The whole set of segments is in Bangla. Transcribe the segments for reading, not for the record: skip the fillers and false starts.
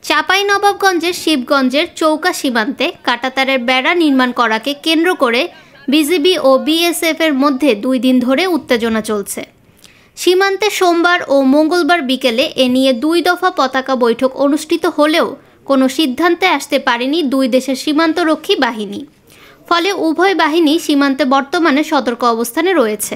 চাঁপাইনবাবগঞ্জের শিবগঞ্জের চৌকা সীমান্তে কাঁটাতারের বেড়া নির্মাণ করাকে কেন্দ্র করে বিজিবি ও বিএসএফের মধ্যে 2 দিন ধরে উত্তেজনা চলছে। সীমান্তে সোমবার ও মঙ্গলবার বিকেলে এ নিয়ে 2 দফা পতাকা বৈঠক অনুষ্ঠিত হলেও কোনো সিদ্ধান্তে আসতে পারেনি 2 দেশের সীমান্তরক্ষী বাহিনী। ফলে উভয় বাহিনী সীমান্তে বর্তমানে সতর্ক অবস্থানে রয়েছে।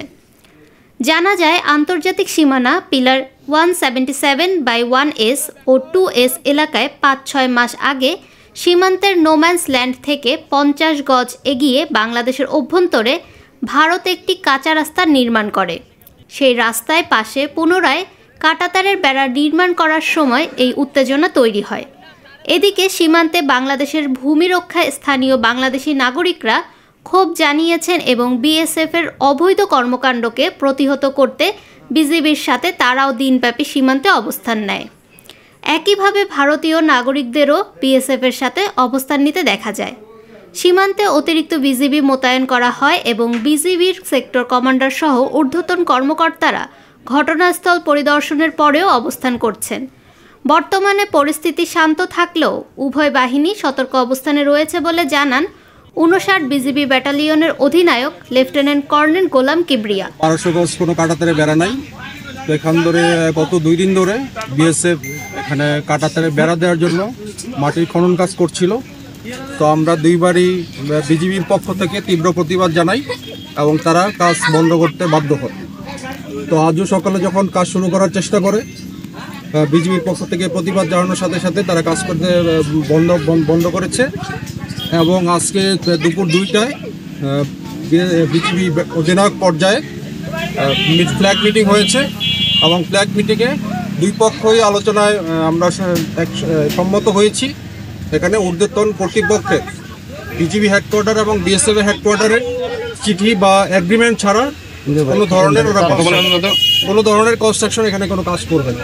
জানা যায়, আন্তর্জাতিক সীমানা পিলার 177/1S ও 2S এলাকায় 5-6 মাস আগে সীমান্তের নোম্যান্স ল্যান্ড থেকে 50 গজ এগিয়ে বাংলাদেশের অভ্যন্তরে ভারত একটি কাঁচা রাস্তা নির্মাণ করে। সেই রাস্তায় পাশে পুনরায় কাঁটাতারের বেড়া নির্মাণ করার সময় এই উত্তেজনা তৈরি হয়। এদিকে সীমান্তে বাংলাদেশের ভূমি রক্ষায় স্থানীয় বাংলাদেশি নাগরিকরা ক্ষোভ জানিয়েছেন এবং বিএসএফের অবৈধ কর্মকাণ্ডকে প্রতিহত করতে বিজিবির সাথে তারাও দিনব্যাপী সীমান্তে অবস্থান নেয়। একইভাবে ভারতীয় নাগরিকদেরও বিএসএফের সাথে অবস্থান নিতে দেখা যায়। সীমান্তে অতিরিক্ত বিজিবি মোতায়েন করা হয় এবং বিজিবির সেক্টর কমান্ডার সহ ঊর্ধ্বতন কর্মকর্তারা ঘটনাস্থল পরিদর্শনের পরেও অবস্থান করছেন। বর্তমানে পরিস্থিতি শান্ত থাকলেও উভয় বাহিনী সতর্ক অবস্থানে রয়েছে বলে জানান 59 বিজিবি ব্যাটালিয়নের অধিনায়ক লেফটেন্যান্ট কর্নেল গোলাম কিবরিয়া। 1200 গজ কোনো কাঁটাতারে বেড়া নাই, তো এখান ধরে গত 2 দিন ধরে বিএসএফ এখানে কাঁটাতারে বেড়া দেওয়ার জন্য মাটির খনন কাজ করছিল। তো আমরা 2 বারই বিজিবির পক্ষ থেকে তীব্র প্রতিবাদ জানাই এবং তারা কাজ বন্ধ করতে বাধ্য হয়। তো আজও সকালে যখন কাজ শুরু করার চেষ্টা করে বিজিবির পক্ষ থেকে প্রতিবাদ জানানোর সাথে সাথে তারা কাজ করতে বন্ধ করেছে এবং আজকে দুপুর 2টায় বিজিবি অধিনায়ক পর্যায়ে ফ্ল্যাগ মিটিং হয়েছে এবং ফ্ল্যাগ মিটিংয়ে 2 পক্ষই আলোচনায় আমরা সম্মত হয়েছি। এখানে ঊর্ধ্বতন কর্তৃপক্ষের বিজিবি হেডকোয়ার্টার এবং বিএসএফ হেডকোয়ার্টারের চিঠি বা এগ্রিমেন্ট ছাড়া কোনো ধরনের কনস্ট্রাকশন এখানে কোনো কাজ করবে না।